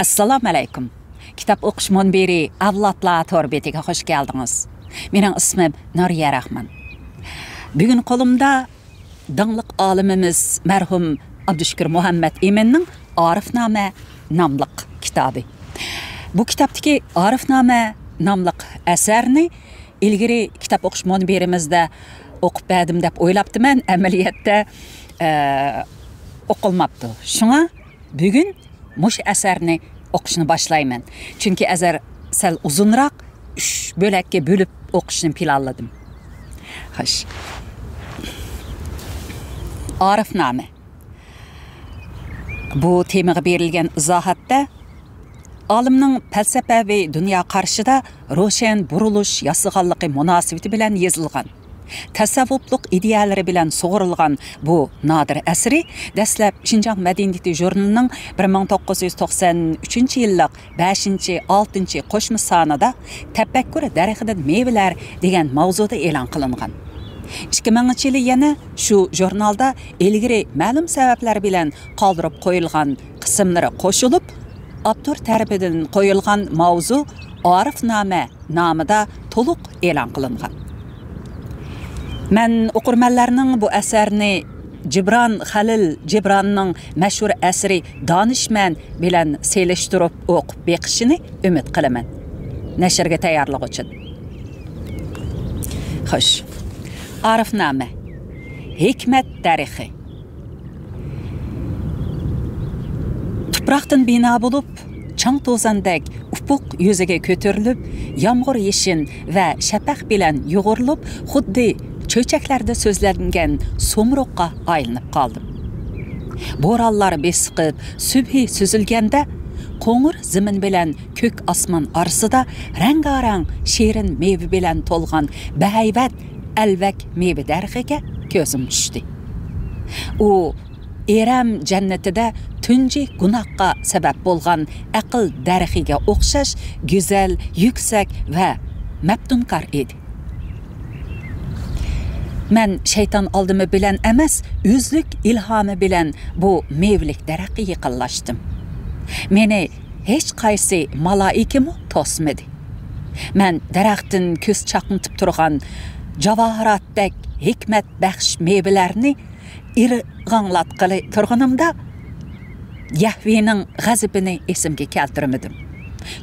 Assalamu alaykum. Kitap o'qish munbiri avlodlar torbetiga hoş geldiniz. Mening ismim Nuriya Rahman. Bugun qo'limda dangliq olimimiz marhum Abdushukur Muhammad Eminning Arifnoma nomli kitobi. Bu kitobdagi Arifnoma nomli asarni ilgari kitap o'qish munbirimizda o'qib berdim deb o'ylabdiman, amaliyotda o'qilmabdi. Shunga bugun mush asarni o'qishni boshlayman. Chunki asar sal uzunroq 3 bo'lakka bo'lib o'qishni planladim. Xo'sh. Arifnoma. Bu temaga berilgan izohatda olimning falsafaviy dunyo qarshida ro'shan burilish yasig'anligi munosabati bilan yozilgan. Tasavvufluq ideyalari bilan sug'urilgan bu nodir asri dastlab Şinjan Madaniyati jurnalining 1993-yillik 5-6 qo'shma sonida tafakkur daraxidan mevalar degan mavzuda e'lon qilingan. 2000-yili yana shu jurnalda ilgari ma'lum sabablar bilan qoldirib qo'yilgan qismlari qo'shilib, avtor tarafidan qo'yilgan mavzu Arifnoma nomida to'liq e'lon qilingan. Men o'qirmanlarning bu asarni Jibron Halil Jibronning mashhur asri Donishman bilan selishtirib o'qib beqishini umid qilaman. Nashrga tayyorlik uchun. Xo'sh. Arifnoma. Hikmat tarixi. Tuproqdan bino bo'lib, chang to'zandek ufuq yuziga ko'tarilib, yomg'ir yeshin va shafaq bilan yo'g'rilib, xuddi cho'chaklarda so'zlangan so'mroqqa aylanib qoldim. Bo'ronlar besiqib, subhi suzilganda, qo'ng'ir zimin bilan ko'k osmon orasida rangarang shirin meva bilan to'lgan bahaybat alvak meva daraxiga ko'zim tushdi. U Eram jannatida tunji gunohga sabab bo'lgan aql daraxiga o'xshash go'zal, yuksak va maftunkor edi. Men shayton oldimi bilan emas, o'zlik ilhomi bilan bu mevlik daraxtga yaqinlashdim. Meni hech qaysi malaikami to'smadi. Men daraxtdan ko'z chaqnitib turgan javohiratdek hikmat baxsh mevalarni irg'anglatqili turganimda Yahvining g'azabini esimga keltirmadim.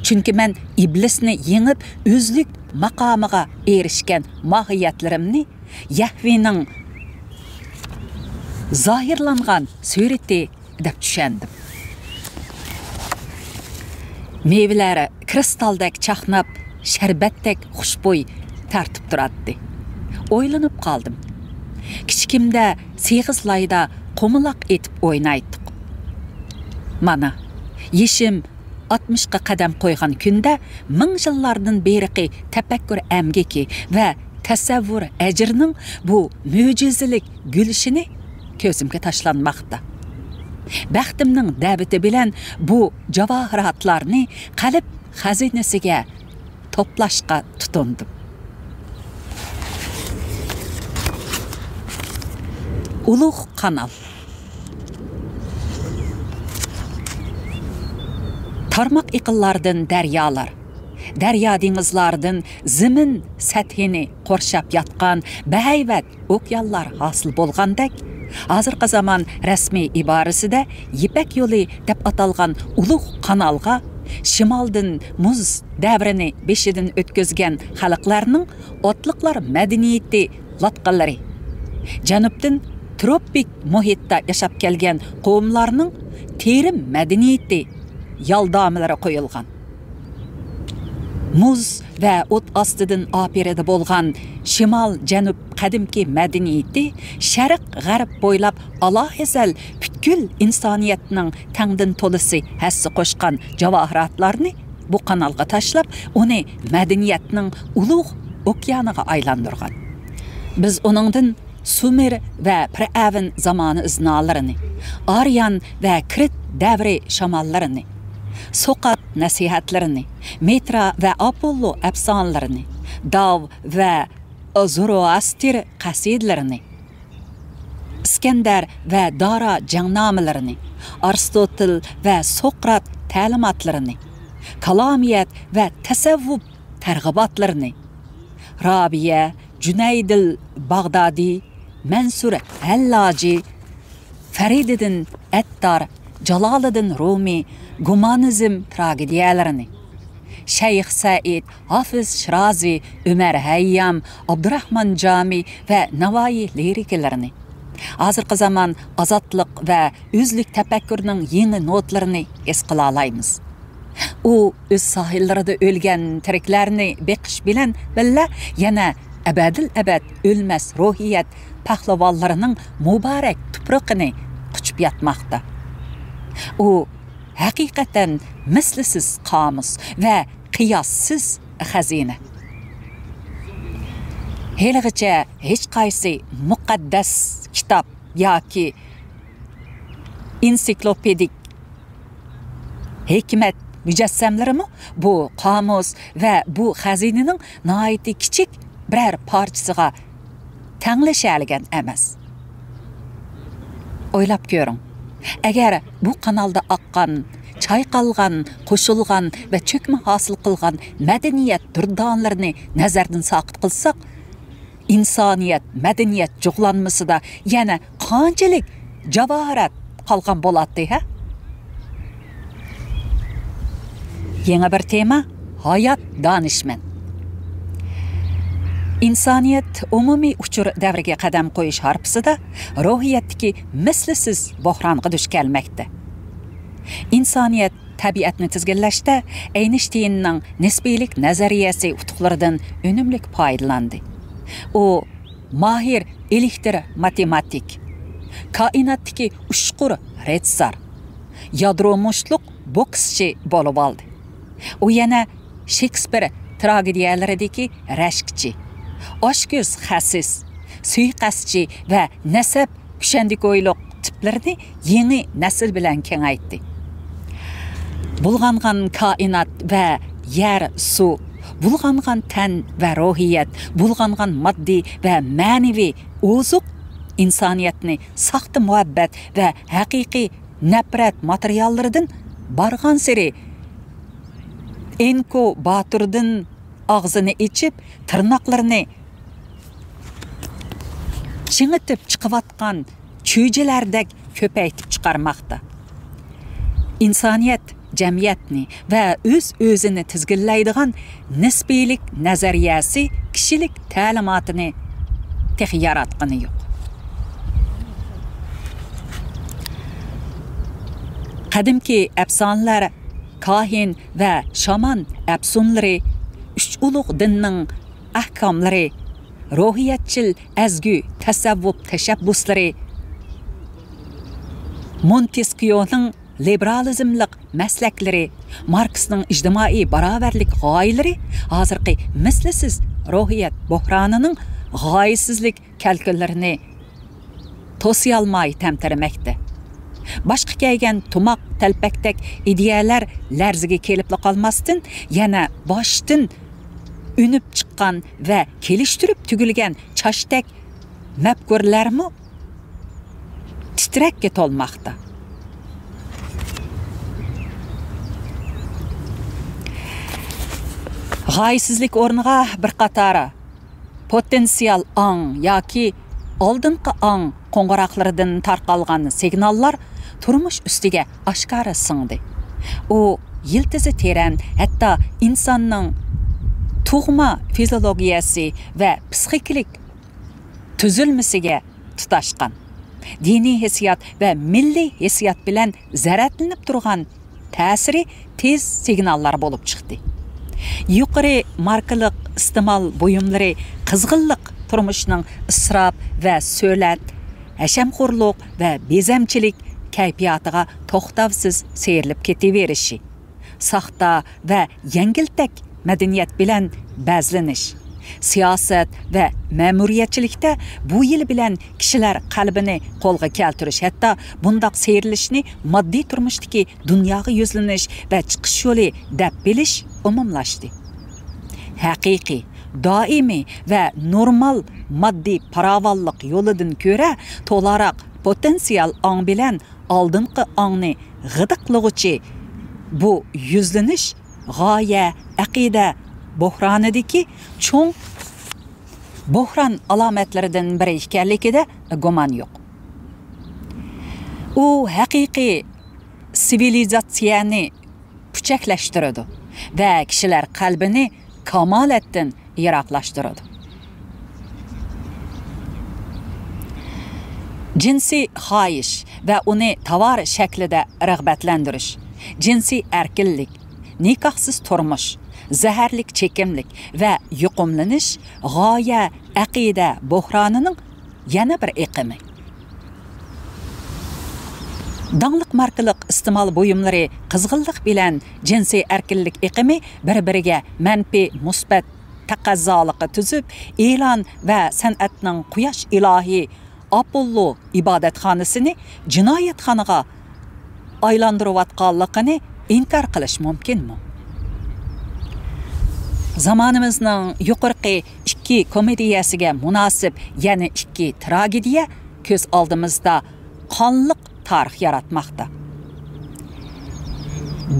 Chunki men iblisni yengib o'zlik maqomiga erishgan mohiyatlarimni Yahvining zohirlangan surati deb tushundim. Mevalari kristaldek chaqnab, sharbatdek xushbo'y tartib turadi. O'ylanib qoldim. Kichkimda seg'izlayda qo'maloq etib o'ynaydik. Mana, yeshim 60 ga qadam qo'ygan kunda ming yillardan beri tafakkur amgiki va tasavvur ajrining bu mo'jizalik gulishini ko'zimga tashlanmoqda. Baxtimning davati bilan bu javohiratlarni qalb xazinasiga to'plashga tutundim. Ulug' kanal. Tarmoq iqillardan daryolar, daryo dengizlardan zimin sathini qorshab yotgan bahaybat okeanlar hosil bo'lgandek, hozirgi zamon rasmiy iborasida Ipak yo'li deb atalgan ulug' kanalga shimoldan muz davrini beshidan o'tkazgan xalqlarning otliqlar madaniyati latqallari, janubdan tropik muhitda yashab kelgan qavmlarning terim madaniyati yaldamlari qo'yilgan. Muz va o't ostidan operada bo'lgan shimol janub qadimki madaniyati sharq g'arb bo'ylab alohizal butkul insoniyatning tangdan to'lisi hassi qo'shgan javohiratlarni bu kanalga tashlab, uni madaniyatning ulug' okeaniga aylantirgan. Biz uningdan Sumer va Fir'avn zamoni iznolarini, Aryan va Krit davri shamollarini, Soqat nasihatlarini, Mitra va Apollo afsonalarini, Dav va Zoroaster qasidalarini, Iskandar va Dara jangnamalarini, Aristotel va Sokrat ta'limotlarini, kalomiyat va tasavvuf targ'ibotlarini Robiya, Junaydil Bag'dodiy, Mansur Hallaji, Farididdin Attar, Jaloliddin Rumi gumanizm tragediyalarini, Shayx Said, Hafiz Shirazi, Umar Hayyam, Abdurrahman Jami va Navoiy lirikalarini, hozirgi zamon azodlik va o'zlik tafakkurning yangi notlarini es qila olamiz. U o'z sohillarida o'lgan tiriklarni beqish bilan billa yana abadil abad o'lmas ruhiyat pahlavonlarining muborak tuproqini quchib yotmoqda. U haqiqatan mislisiz qomus va qiyossiz xazina. Haligacha hech qaysi muqaddas kitob yoki ensiklopedik hikmat mujassamlarimi bu qomus va bu xazinaning nihoyatda kichik biror parchasiga tanglashalgan emas. O'ylab ko'ring. Agar bu kanalda oqqan, chayqalgan, qo'shilgan va cho'kma hosil qilgan madaniyat durdonlarini nazardan soqit qilsak, insoniyat madaniyat jug'lanmasida yana qanchalik javohirat qolgan bo'ladi, ha? Yeni bir tema hayot donishmand. İnsaniyat umumiy uchur davriga qadam qo'yish harpisida ruhiyatdagi mislisiz buhronga duch kelmoqda. İnsaniyat tabiatni tizginlashda Eynshteynning nisbiylik nazariyasi utuqlaridan unumli foydalandi. U mahir elektr matematik, koinotdagi ushqur retsar, yadro mushliq bokschi bo'lib oldi. U yana Shekspir tragediyalaridagi rashkchi, oshko'z xasis, suiqasdchi va nasab kushandiko'yliq tiplarni yangi nasl bilan kengaytdi. Bulg'angan koinot va yer, suv, bulg'angan tan va ruhiyat, bulg'angan moddiy va ma'naviy ozuq insoniyatni saxta muhabbat va haqiqiy nafrat materiallaridan bargan siri Enko Batur'dan ağzını içip tırnaklarını çiğitip çıkıvatkan çöylerdek köpeytip çıkarmakta. İnsaniyet cemiyetini ve öz-özünü tizgillaydigan nisbiylik nazariyasi kişilik ta'limotini tehi yaratgani yo'q. Qadimki afsonalar, kahin ve şaman efsunları, üç ulug' dinning ahkomlari, ruhiyatchil azgu tasavvuf tashabbuslari, Montesquieu'ning liberalizmlik maslaklari, Marksning ijtimoiy barobarlik g'oyalari hozirgi mislisiz ruhiyat buhronining g'oyasizlik kalkullarini to'siyolmay tamtiramoqda. Başqa kelgan tumaq talpakdak ideyalar larziga kelib qolmasdan yana boshdan unib chiqqan va kelishtirib tugilgan chashtak mafkurlarmi titrakka to'lmoqda. G'oyasizlik o'rniga bir qatori potensial ong yoki oldingi ong qo'ng'iroqlaridan tarqalgan signallar turmush ustiga oshkora singdi. U yiltizi teran, hatto insonning tug'ma fiziologiyasi va psixiklik tuzilmasiga tutashgan. Diniy hissiyot va milliy hissiyot bilan zaratlanib turgan ta'siri tez signallar bo'lib chiqdi. Yuqori markalik iste'mol buyumlari qizg'inlik turmushning isrof va so'lat, hashamxo'rlik va bezamchilik kayfiyatiga to'xtovsiz seyrilib ketaverishi, saxta va yengiltak madaniyat bilan bazlanish, siyosat va ma'muriyatchilikda bu yil bilan kishilar qalbini qo'lga keltirish, hatto bundoq seyrilishni moddiy turmushdagi dunyoga yuzlanish va chiqish yo'li deb bilish umumlashdi. Haqiqiy, doimiy va normal moddiy farovonlik yo'lidan ko'ra to'laroq potensial ong bilan oldingi ongni g'idiqlug'uchi bu yuzlanish g'oya aqida buhronidagi cho'ng buhron alomatlaridan biri ekanligida gumon yo'q. U haqiqiy sivilizatsiyani puchaklashtiradi va kishilar qalbini kamolatdan yiroqlashtiradi. Jinsiy xohish va uni tovar shaklida rag'batlantirish, jinsiy erkinlik, nikohsiz turmush, zaharlik chekimlik va yuqumlanish g'oya aqida buhronining yana bir iqimi. Dangliq markaliq iste'mol buyumlari qizg'inlik bilan jinsiy erkinlik iqimi bir-biriga manfiy musbat taqozzoliqi tuzib, e'lon va san'atning quyosh ilohi Apollo ibodatxonasini jinoyatxonaga aylantirayotganligini inkor qilish mumkinmi? Zamonimizning yuqorqi ikki komediyasiga munosib yana ikki tragediya ko'z oldimizda qonliq tarix yaratmoqda.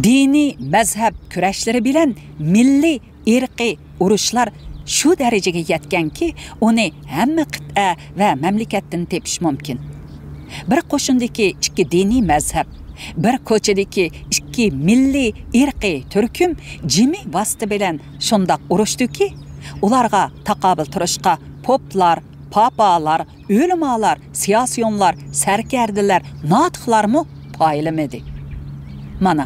Diniy mazhab kurashlari bilan milliy irqiy urushlar shu darajaga yetganki, uni hamma qit'a va mamlakatdan tepish mumkin. Bir qo'shindagi ikki diniy mazhab, bir ko'chadagi ikki milliy irqiy turkum jimi vosita bilan shundoq urushdiki, ularga taqobil turishga poplar, papalar, o'limalar, siyosiyonlar, sarkardilar, notiqlarmi poyilamadi. Mana,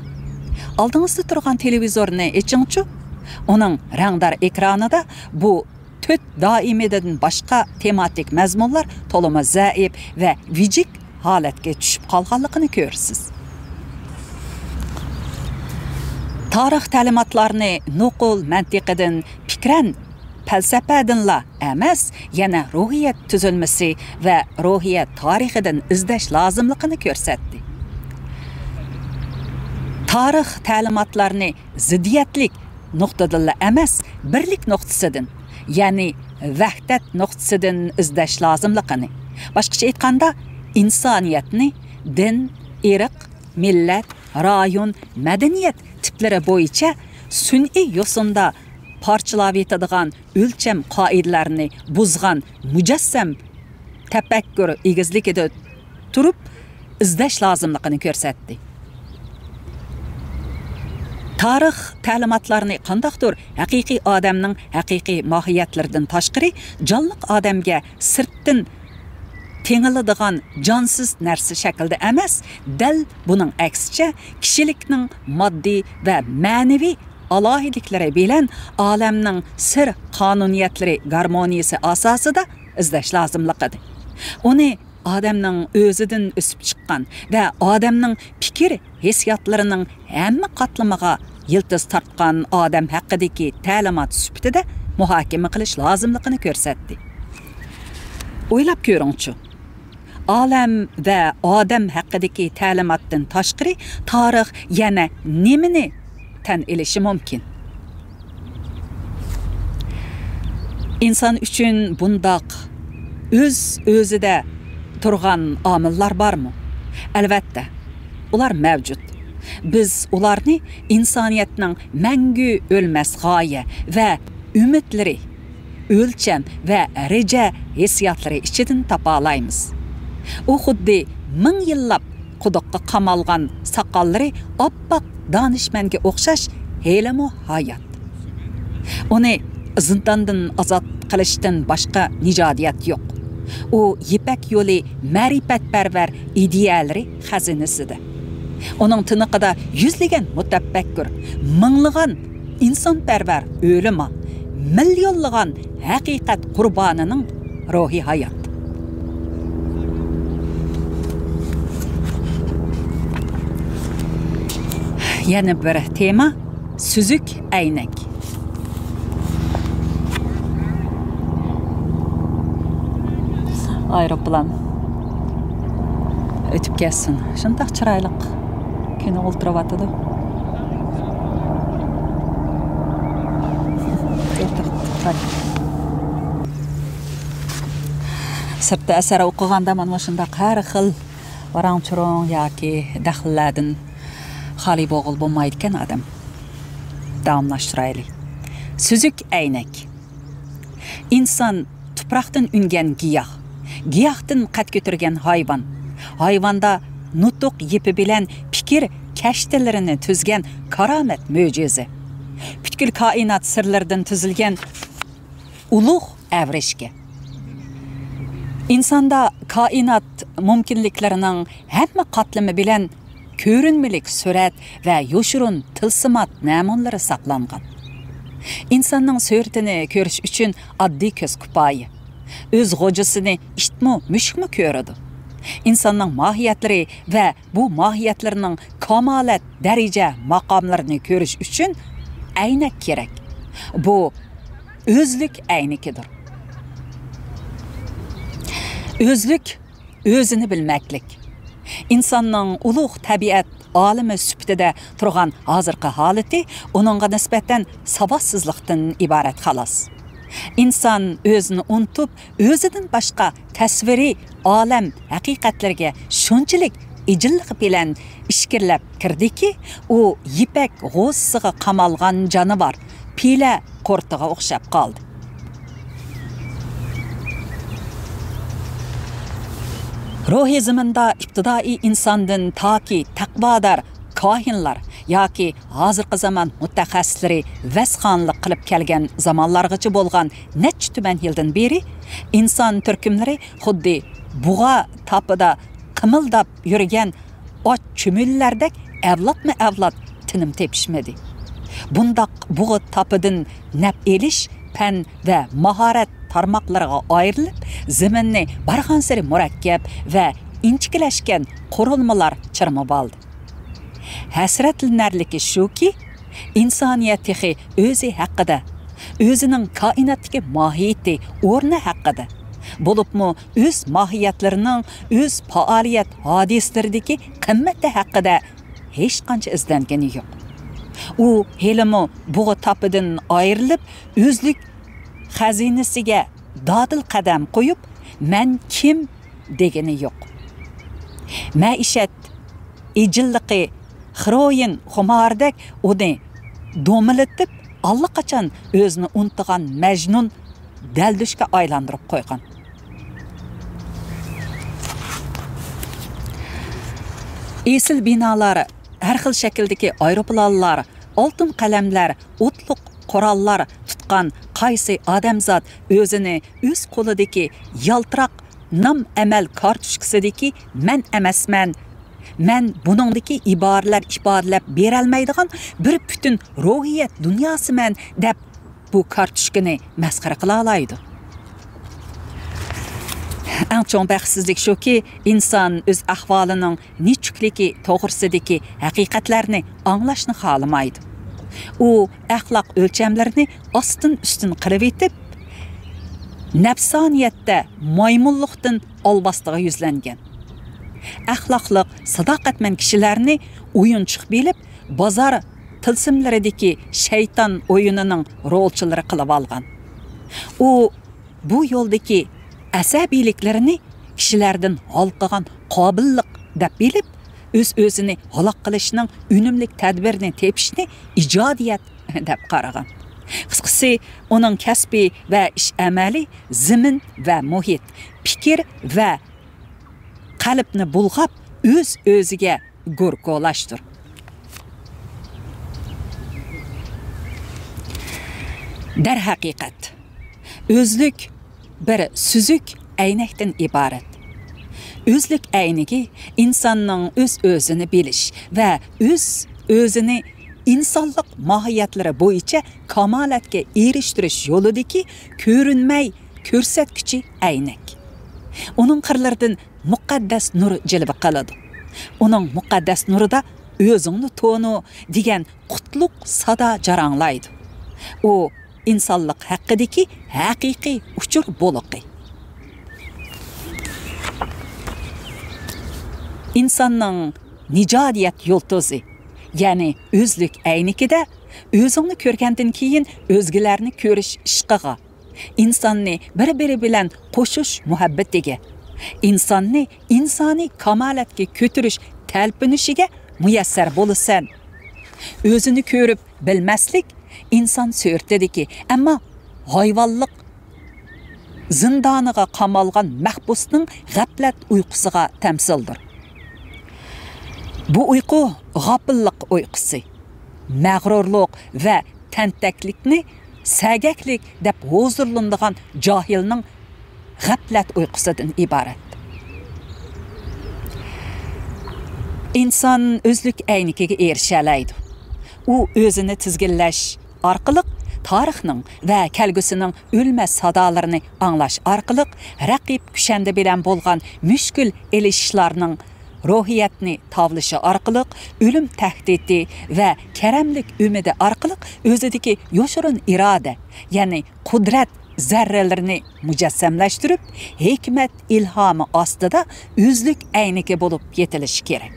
oldingizda turgan televizorni echingchi, uning rangdor ekranida bu 4 doimidan boshqa tematik mazmunlar to'lama zaif va vijik holatga tushib qolganligini ko'rsiz. Tarix ta'limotlarini nuqul mantiqidan, fikran falsafadanla emas, yana ruhiyat tuzilmasi va ruhiyat tarixidan izlash lozimligini ko'rsatdi. Tarix ta'limotlarini ziddiyatlik nuqtadan emas, birlik nuqtasidan, ya'ni vahdat nuqtasidan izlash lozimligini. Boshqacha aytganda, insoniyatni din, irq, millat, rayon, madaniyat tiplari bo'yicha sun'iy yo'sinda parchalab yetadigan o'lcham qoidalarini buzgan mujassam tafakkur egizligida turib izlash lozimligini ko'rsatdi. Tarix ta'limotlarini qandaqdir haqiqiy odamning haqiqiy mohiyatlaridan tashqari jonliq odamga sirtdan tengiladigan jonsiz narsa shaklda emas, dal buning aksicha kishilikning moddiy va ma'naviy alohidliklari bilan olamning sir qonuniyatlari garmoniyasi asosida izlash lozimligidir. Uni odamning o'zidan o'sib chiqqan va odamning fikr hissiyotlarining hamma qatlamiga yiltiz tortgan odam haqidagi ta'limot sifatida muhokama qilish lozimligini ko'rsatdi. O'ylab ko'ringchi. Olam va odam haqidagi ta'limotdan tashqari tarix yana nimani tan elishi mumkin? Inson uchun bundoq o'z-o'zida turgan omillar bormi? Albatta, ular mavjud. Biz ularni insoniyatning mangu o'lmas g'oya va umidlari, o'lcham va reja hissiyotlari ichidan topa olamiz. U xuddi 1000 yillab quduqqa qamalgan soqollari oppoq donishmanga o'xshash helamo hayot. Uni zindondan ozod qilishdan boshqa nijodiyat yo'q. U yipak yo'li ma'rifatparvar idealari xazinasidir. Uning tiniqida yuzlagan mutafakkur, minglagan insonparvar o'limi, millionlagan haqiqat qurbonining ruhiy hayot. Yana bir tema suzuk aynak. Aeroplan o'tib ketsin. Shundoq chiroyli kuni o'ltiryapti. Sirtda asar o'qiganda mana shundoq har xil varang-churong yoki daxillardan xali bo'g'il bo'lmaydigan adam. Davomlashtiraylik. Süzük aynak. İnsan tuproqdan ungan giyoh, giyohdan qad ko'targan hayvon, hayvonda nutuq yepi bilan fikr kashtilarini tuzgan karomat mo'jiza. Butkul koinot sirlaridan tuzilgan ulug' avrishga. İnsanda koinot mumkinliklarining hamma qatlami bilan ko'rinmalik surat va yoshurun tilsimat namunlari saqlangan. İnsanның suratini ko'rish uchun oddiy ko'z kifoya. O'z g'ojisini ishtmi, mushukmi ko'radi. İnsanның mahiyatlari va bu mahiyatlarining kamolat daraja maqomlarini ko'rish uchun aynak kerak. Bu o'zlik aynikidir. O'zlik o'zini bilmaklik. İnsanның ulug' tabiat olimi sifatida turgan hozirgi holati uningga nisbatan savodsizlikdan iborat xolos. İnsan o'zini unutib, o'zidan boshqa tasviriy olam haqiqatlarga shunchalik ijillik bilan ishkirlab kirdiki, u yipak g'o'ssiga qamalgan jonivor pila qo'rtig'iga o'xshab qoldi. Ruhi zaminda ibtidai insondan toki taqvodor kohinlar yoki hozirgi zamon mutaxassislari vasxonlik qilib kelgan zamonlargacha bo'lgan necha tuman yildan beri inson turkumlari xuddi bug'a topida qimildab yurgan och chumillardek avlodma-avlod tinim tepishmadi. Bundaq bug'a topidan naf elish, pan va mahorat tarmoqlariga ayrilib, zaminni barg'ansari murakkab va inchiklashgan qurilmalar chirmab oldi. Hasratlanarligi shuki, insoniyat texi o'zi haqida, o'zining koinotdagi mohiyati, o'rni haqida, bo'libmi o'z mohiyatlarining, o'z faoliyat hodislaridagi qimmati haqida hech qancha izlangani yo'q. U helimi bug'a topidan ayrilib, o'zlik xazinasiga dodil qadam qo'yib, men kim degani yo'q. Maishat ijilligi xiroyin xumordek uni do'militib, allaqachon o'zini unutgan majnun daldushga aylantirib qo'ygan. Esil binolar, har xil shakldagi aeroplanlar, oltin qalamlar, o'tliq qurollar tutgan qaysi odamzod o'zini o'z qo'lidagi yaltiroq nam amal kartushkasidagi men emasman, men buningdagi iboralar ifodalab berolmaydigan bir butun ruhiyat dunyosiman deb bu kartushkani masxara qila oladi. Eng chong baxtsizlik shuki, inson o'z ahvolining nechukligi to'g'risidagi haqiqatlarni anglashni xohlamaydi. U axloq o'lchamlarini ostin-ustin qilib etib, nafsoniyatda maymunlikdan olbastiga yuzlangan. Axloqliq, sadoqatmand kishilarni o'yinchiq bilib, bozor tilsimlaridagi shayton o'yinining rolchilari qilib olgan. U bu yo'ldagi asabiyliklarini kishilardan olqigan qobillik deb bilib, o'z-o'zini halok qilishning unumli tadbirini tepishni ijodiyat deb qaragan. Qisqasi, uning kasbiy va ish amali zamin va muhit, fikr va qalbni bulg'ab, o'z-o'ziga go'rkolashdir. Dar haqiqat, o'zlik bir süzük aynakdan iborat. O'zlik aynigi insonning o'z-o'zini bilish va o'z-o'zini insonlik mohiyatlari bo'yicha kamolatga erishtirish yo'lidagi ko'rinmay ko'rsatkichi aynak. Uning qirlaridan muqaddas nur jilva qiladi. Uning muqaddas nurida o'zingni to'nu degan qutlug' sado jaranglaydi. U insonlik haqidagi haqiqiy uchur bo'liqi. İnsanның nijodiyat yo'ltozi, ya'ni o'zlik aynikida o'zingni ko'rgandan keyin o'zgalarni ko'rish ishqiga, insonni bir-biri bilan qo'shish muhabbatiga, insonni insoniy kamolatga ko'tirish talpinishiga muyassar bo'lasan. O'zini ko'rib bilmaslik inson so'rtadiki, ammo hayvonlik zindoniga qamalgan mahbusning g'aflat uyqusiga tamsildir. Bu uyqu g'afillik uyqusi, mag'rurlik va tantaklikni sagaklik deb hozirlanadigan johilning g'aflat uyqusidan iborat. İnsan özlük aynikiga erishalaydi. U o'zini tizginlash orqali tarixning va kelgusining o'lmas sadolarini anglash orqali raqib kushanda bilan bo'lgan mushkul elishishlarning ruhiyatni tavlishi orqali o'lim tahdidi va karamlik umidi orqali o'zidagi yoshirin iroda, ya'ni qudrat zarralarini mujassamlashtirib, hikmat ilhomi ostida o'zlik ayniki bo'lib yetilishi kerak.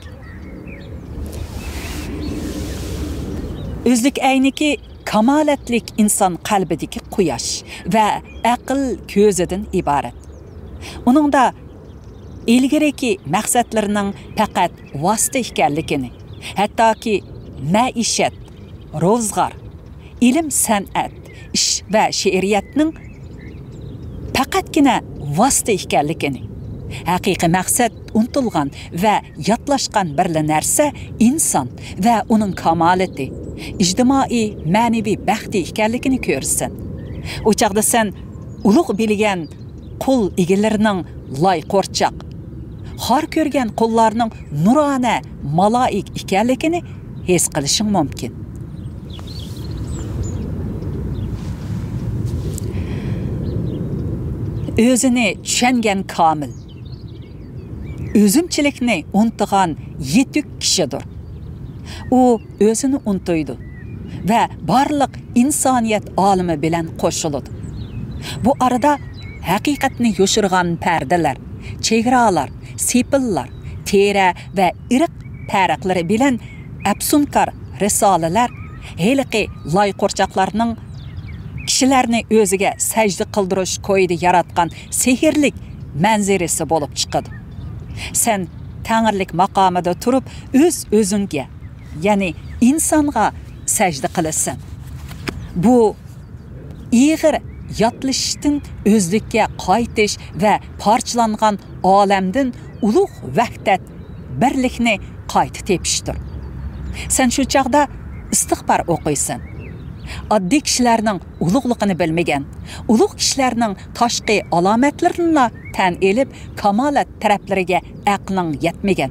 Özlük ayniki kamalatlik inson qalbidagi quyosh va aql ko'zidan iborat. Uningda ilgariki maqsadlarining faqat vosita ekanligini, hattoki maishat, ro'zg'or, ilm, san'at, ish va she'riyatning faqatgina vosita ekanligini, haqiqiy maqsad unutilgan va yotlashgan bir narsa inson va uning kamolati, ijtimoiy ma'naviy baxti ekanligini ko'rsin. O chaqda sen ulug' bilgan qul egilarining loy qo'rchoq, xor ko'rgan qullarning nurona maloik ekanligini his qilishing mumkin. O'zini tushungan komil, o'zimchilikni unutgan yetuk kishidir. U o'zini unutuydi va barliq insoniyat olimi bilan qo'shiladi. Bu arada haqiqatni yoshirgan pardalar, chegaralar, sepillar, tera va irq farqlari bilan afsunkor risolalar, heliqi loy qo'rchoqlarning kishilarni o'ziga sajda qildirish ko'yida yaratgan sehrlik manzarasi bo'lib chiqadi. Sen Tangirlik maqomida turib o'zingga, ya'ni insonga sajda qilasan. Bu ig'ir yotlishdan o'zlikka qaytish va parchalangan olamdan ulug' vahdat, birlikni qayta tepishdir. Sen shu chaqda istig'for o'qiysan. Oddiy kishilarning ulug'ligini bilmagan, ulug' kishilarning tashqi alomatlarini tan elib, kamolat taraflariga aqling yetmagan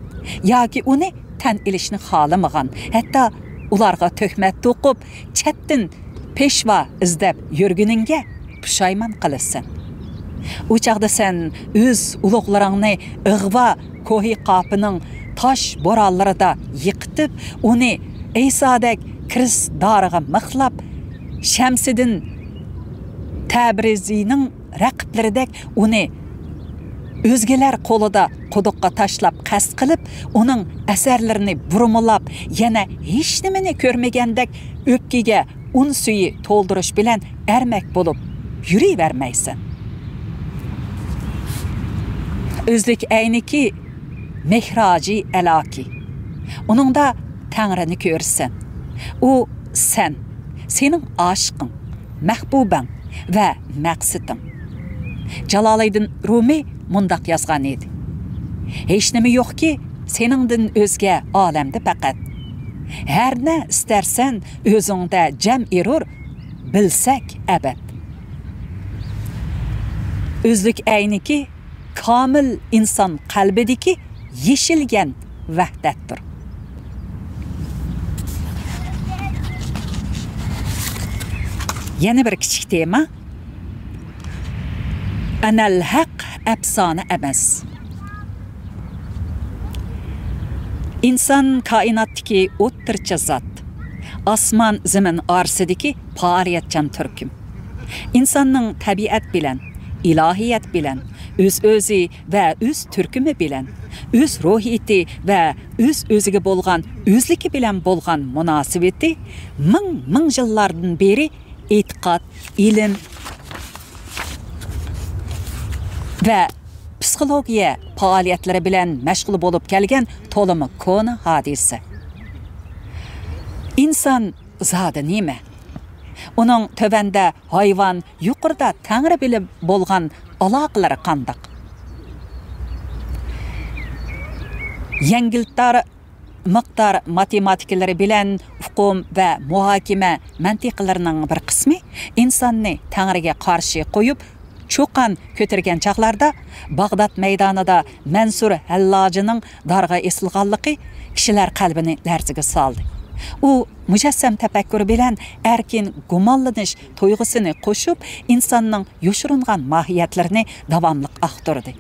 yoki uni tan elishni xohlamagan, hatto ularga tuhmat to'qib, chatdan peshva izlab yurguningga pushaymon qilasan. U chaqda sen o'z ulug'laringni ig'va ko'hi qopining tosh bo'ronlarida yiqitib, uni Isodak Kris doriga mixlab, Shamsiddin Tabrizining raqiblaridak uni o'zgalar qo'lida quduqqa tashlab qasd qilib, uning asarlarini burmilab, yana hech nimani ko'rmagandak o'pkiga un suyi to'ldirish bilan armak bo'lib yuravermaysan. O'zlik ayniki mehroji aloki. Uningda Tangrini ko'rsan. U sen, sening oshiqing, mahbubang va maqsading. Jaloliddin Rumi mundaq yozgan edi. Hech nima yo'qki, seningdan o'zga olamda faqat. Har na istarsan o'zingda jam erur, bilsak abad. O'zlik ayniki komil inson qalbidagi yeshilgan vahdatdir. Yana bir kichik tema. Anal haq afsona emas. İnsan kainatdagi o'ttircha zot. Osmon zamin orasidagi faoliyatchan turkum. İnsanning tabiat bilan, ilohiyat bilan, o'z-o'zi va o'z turkumi bilan, o'z ruhiyati va o'z-o'ziga bo'lgan o'zligi bilan bo'lgan munosabati ming yillardan beri e'tiqod, ilm va psixologiya faoliyatlari bilan mashg'ul bo'lib kelgan to'limi kona hodisa. inson zodi nima? Uning tövəndə hayvan, yuqorida Tangri bilib bo'lgan aloqalari qandaq? Yengiltar miqdor matematikaları bilan hukum va muhokama mantiqlarining bir qismi insonni Tangriga qarshi qo'yib cho'qan ko'targan chaqlarda Bag'dod maydonida Mansur Hallajining darg'a esilganligi kishilar qalbini larziga soldi. U mujassam tafakkur bilan erkin gumonlanish tuyg'usini qo'shib insonning yoshiringan mohiyatlarini davomli axtardi.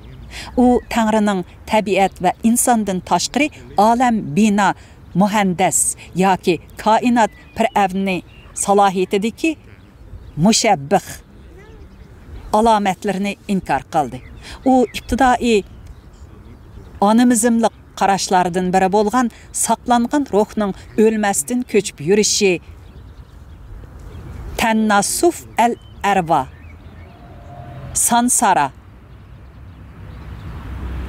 U Tangrining tabiat va insondan tashqari olam bino muhandis yoki koinot firavni salohiyatidagi mushabbih alomatlarini inkor qildi. U ibtidoiy animizmlik qarashlardan biri bo'lgan saqlangan ruhning o'lmasdan ko'chib yurishi tanassuf al-arva sansara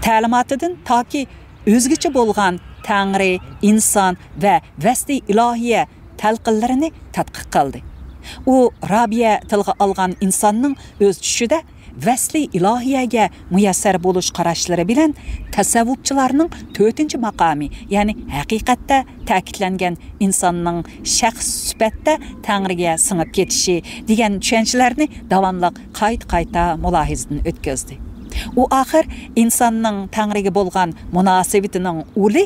ta'limotidan toki o'zgacha bo'lgan Tangri, inson va vasli ilohiya talqinlarini tadqiq qildi. U Rabiya tilga olgan insonning o'z tushida vasli ilohiyaga muyassar bo'lish qarashlari bilan tasavvufchilarning 4-maqomi, ya'ni haqiqatda ta'kidlangan insonning shaxs sifatida Tangriga singib ketishi degan tushunchalarni davomli qayta mulohazadan o'tkazdi. U oxir insonning Tangriga bo'lgan munosabatining uli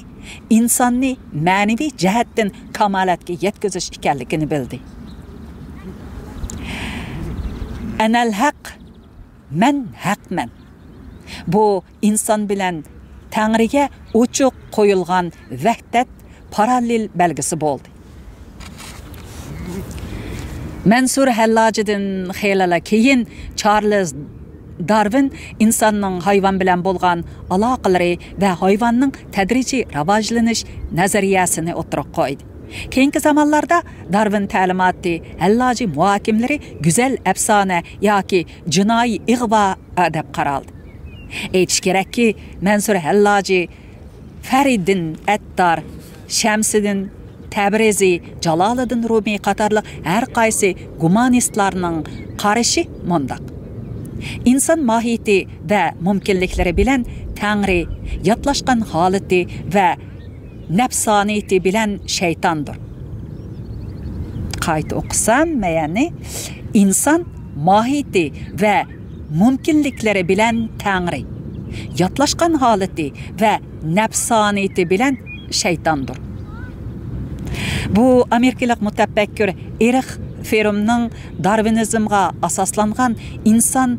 insonni ma'naviy jihatdan kamolatga yetkazish ekanligini bildi. Anal haq, men haqman. Bu inson bilan Tangriga ochiq qo'yilgan vahdat parallel belgisi bo'ldi. Mansur Hallajidan xeyla keyin Charles Darwin insonning hayvon bilan bo'lgan aloqalari va hayvonning tadrijiy rivojlanish nazariyasini o'tirib qo'ydi. Keyingi zamonlarda Darwin ta'limoti, Hallaji muhokimlari go'zal afsona yoki jinoiy ig'vo deb qaraldi. Aytish kerakki, Mansur Hallaji, Faridin Attar, Shamsiddin Tabrizi, Jaloliddin Rumi qatorliq har qaysi gumanistlarning qarashi mundaq. İnsan mohiyati va mumkinliklari bilan Tangri yotlashgan holati va nafsoniyati bilan shaytondir. Qayta o'qisam, ya'ni inson mohiyati va mumkinliklari bilan Tangri yotlashgan holati va nafsoniyati bilan shaytondir. Bu amerikalik mutafakkur Erich Frommning Darwinizmga asoslangan inson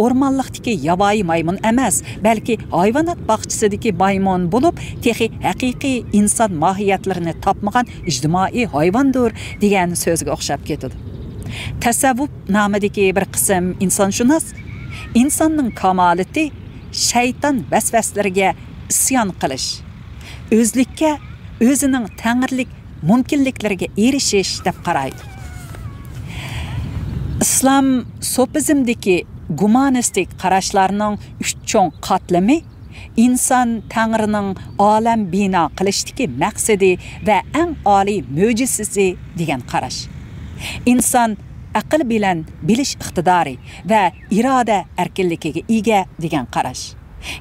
o'rmonlikdagi yovvoyi maymun emas, balki hayvonot bog'chisidagi maymun bo'lib, texi haqiqiy inson mohiyatlarini topmagan ijtimoiy hayvondir degan so'zga o'xshab ketadi. Tasavvuf nomidagi bir qism insonshunos insonning kamolati shayton vasvaslariga isyon qilish, o'zlikka, o'zining tangirlik mumkinliklariga erishish deb qaraydi. İslam sofizmdagi gumanistik qarashlarning 3 cho'ng qatlami inson Tangrining olam bino qilishdagi maqsadi va eng oliy mo'jizasi degan qarash. Inson aql bilan bilish iqtidori va iroda erkinligiga ega degan qarash.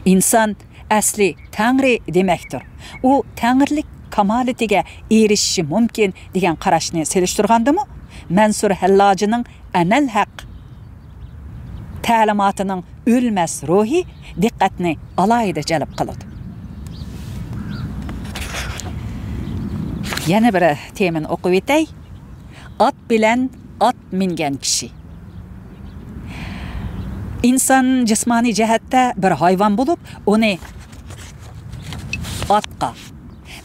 Inson asli Tangri demakdir. U tangirlik kamolatiga erishishi mumkin degan qarashni selishtirgandimi? Mansur Hallajining anal haq ta'limotining o'lmas ruhi diqqatni alohida jalb qiladi. Yana bir temin o'qib o'tay. Ot bilan ot mingan kishi. Inson jismoniy jihatda bir hayvon bo'lib, uni otqa,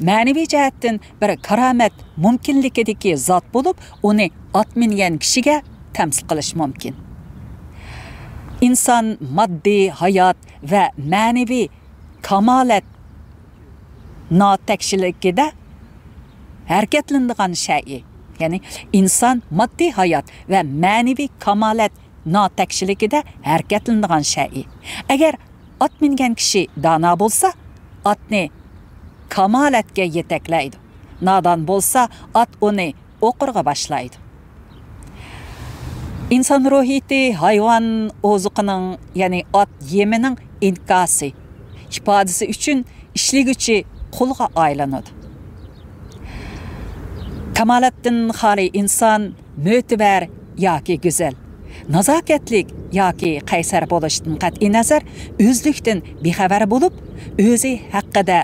ma'naviy jihatdan bir karomat mumkinligidagi zot bo'lib, uni ot mingan kishiga tamsil qilish mumkin. İnson moddiy hayot va ma'naviy kamolat notakshiligida harakatlanadigan shay. Ya'ni inson moddiy hayot va ma'naviy kamolat notakshiligida harakatlanadigan shay. Agar ot mingan kishi dono bo'lsa, otni kamolatga yetaklaydi. nadan bo'lsa, at uni o'qirga boshlaydi. İnsan ruhiyeti hayvan ozuqining, ya'ni at yemining inkasi, ifodasi uchun ishligüchi qulga aylanadi. Kamalattın xali insan mötəbər yoki go'zal, nazokatlik yoki qaysar bo'lishdan qat'i nazar o'zlikdan bexabar bo'lib, o'zi haqida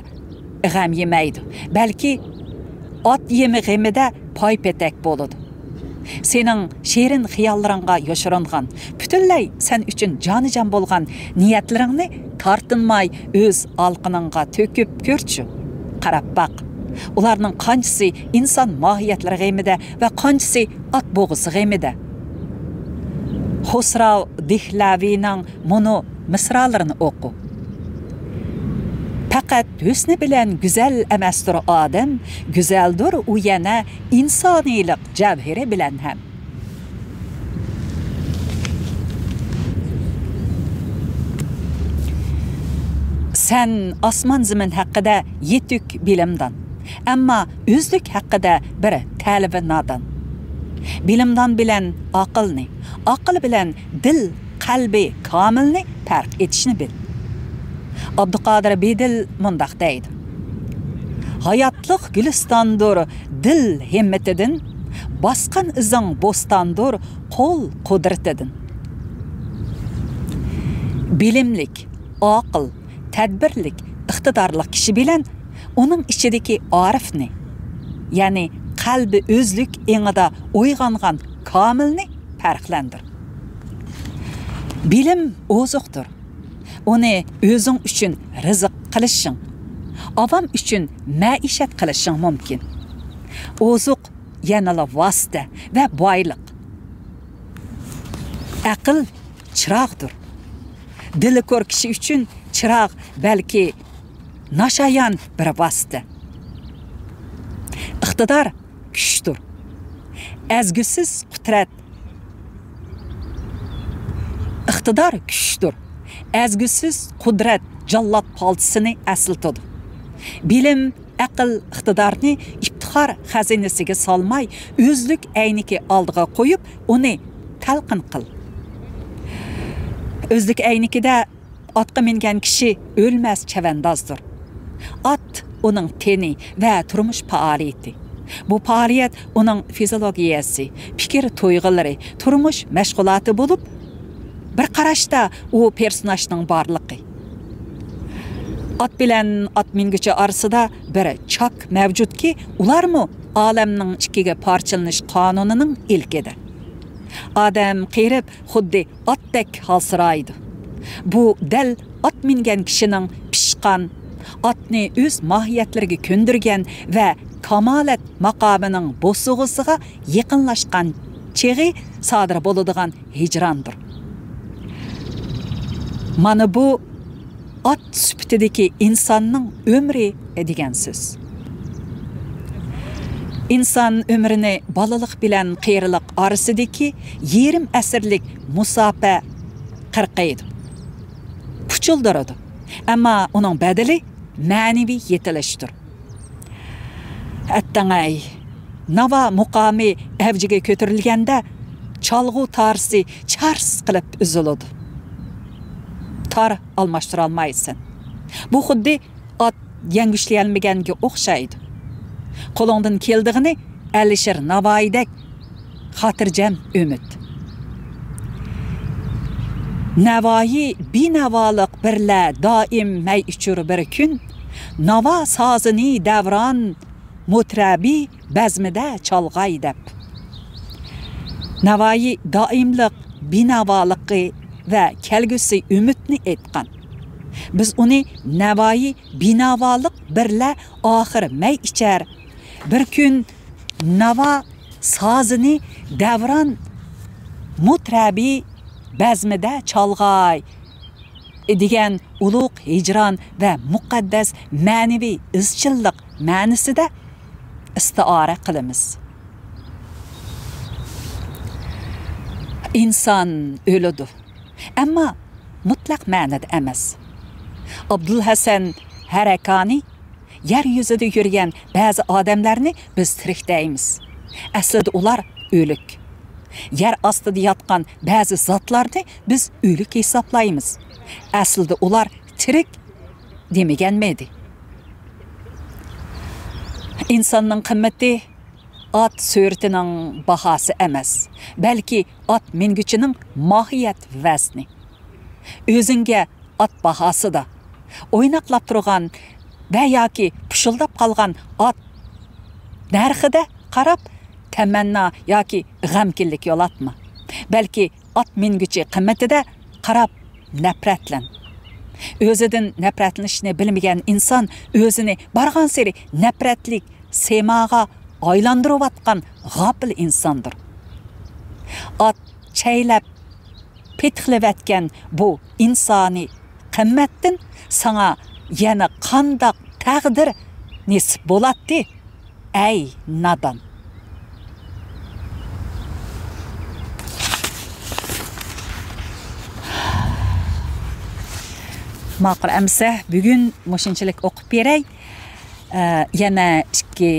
g'am yemaydi, balki at yemi g'amida paypetak bo'ladi. Sening sherin xiyollaringga yoshiringan, butunlay sen uchun jonijon bo'lgan niyatlaringni tortinmay o'z alqiningga to'kib ko'rchi. Qarab baq. Ularning qanchasi inson mohiyatlari g'amida va qanchasi at bo'g'isi g'amida. Xusrav Dihlavining mono misralarini o'qi. Faqat husni bilan go'zal emasdir odam, go'zaldir u yana insoniylik javhiri bilan ham. Sen osmon zamin haqida yetuk bilimdan, ammo o'zlik haqida bir ta'libi nodon. Bilimdan bilan aqlni, aql bilan dil, qalbi komilni farq etishni bil. Abduqodir Bedil mundaq deydi. Hayotliq gulistondir dil himmatidan, bosqan izing bo'stondir qo'l qudratidan. Bilimlik, aql, tadbirlik, iqtidorli kishi bilan uning ichidagi orifni, ya'ni qalbi o'zlik engida uyg'ongan komilni farqlandir. Bilim ozuqdir. Uni o'zing uchun rizq qilishing, avam uchun maishat qilishing mumkin. Ozuq yanala vosita va boyliq. Aql chiroqdir. Dili ko'r kishi uchun chiroq balki nashayan bir vosita. Iqtidor kuchdir. Azgusiz qudrat. Iqtidor kuchdir. Azgusiz qudrat jallod paltisini asıltıdı. Bilim, aql, iqtidorni iftixor xazinasiga solmay, o'zlik ayniki oldiga qo'yib, uni talqin qil. O'zlik aynikida atqa mingan kishi o'lmas chavandozdir. At uning teni va turmush faoliyati. Bu faoliyat uning fiziologiyasi, fikr to'yg'ilari, turmush mashg'uloti bo'lib, bir qarashda u personajning borligi. At bilan at minguchi orasida bir chok mavjudki, ularmi olamning ikkiga parchalanish qonunining ilkida. Odam qirib xuddi atdek halsiraydi. Bu dal at mingan kishining pishqan, atni o'z mohiyatlariga ko'ndirgan va kamolat maqomining bo'sug'isiga yaqinlashgan cheg'i sodir bo'ladigan hijrondir. Mana bu at süptideki insanның ömrü degan söz. İnsan ömrünü balılık bilen qiyrilik arasındaki 20 asrlik musafa qirqaydi. Puchulduradi. Ama onun bedeli manevi yetilishdir. Attangay, nava muqami avjiga ko'tarilganda chalg'u tarsi chars qilib uziladi. Tar almashtıra olmaysan. Bu xuddi at yangushlayolmaganga o'xshaydi. Qo'lingdan keldig'ini Alisher Navoiydek xotirjam umid. Navoiy binavoliq birla doim may uchur bir kun, navo sozini davron mutrabi bazmida chalg'ay deb. Navoiy doimlik binavoliqi ve kelgusi ümitni etkan. Biz uni Navoiy binavoliq birla oxir may ichar. Bir kun navo sozini davron mutrabi bazmida chalg'ay degan ulug' hijron va muqaddas ma'naviy izchillik ma'nosida istiora qilamiz. İnsan o'ladi. Ama mutlaq ma'noda emas. Abdul Hasan Harakani yer yüzüde yürüyen bazı adamlarni biz tirik deymiz. Aslida ular o'lik. Yer ostida yotgan ba'zi zotlarni biz o'lik hisoblaymiz. Aslida ular tirik demaganmaydi. İnsanның qimmati at suratining bahası emas, balki at mingüchining mohiyat vazni. O'zingga at bahası da o'ynaqlab turgan va yoki pushildab qolgan at narxida qarab tamanna yoki g'amkinlik yo'latma. Balki at mingüchi qimmatida qarab nafratlan. O'zidan nafratlanishni bilmagan inson o'zini bargan sari nafratlik semaga aylantirib atgan g'afil insondir. At chaylab petixlayotgan bu insoniy qimmatdan sana yana qandaq taqdir nisib bo'ladi? Ey nadon. Ma'qul amsa bugun mushunchalik o'qib beray. Yana ikki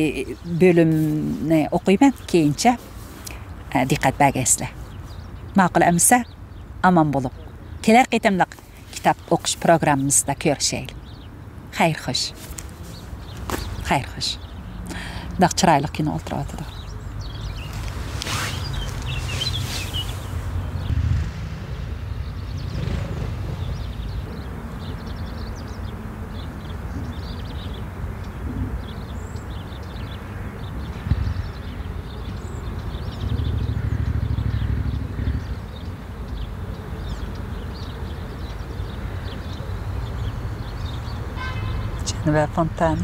bo'limni o'qiyman, keyincha diqqat bergaysizlar. Ma'qul amsa aman bo'lib. Kelar qitimliq kitob o'qish programmamizda ko'rishaylik. Xayr xo'sh. Xayr xo'sh. Daq chiroyli kino o'tiradi. Ve Fontane.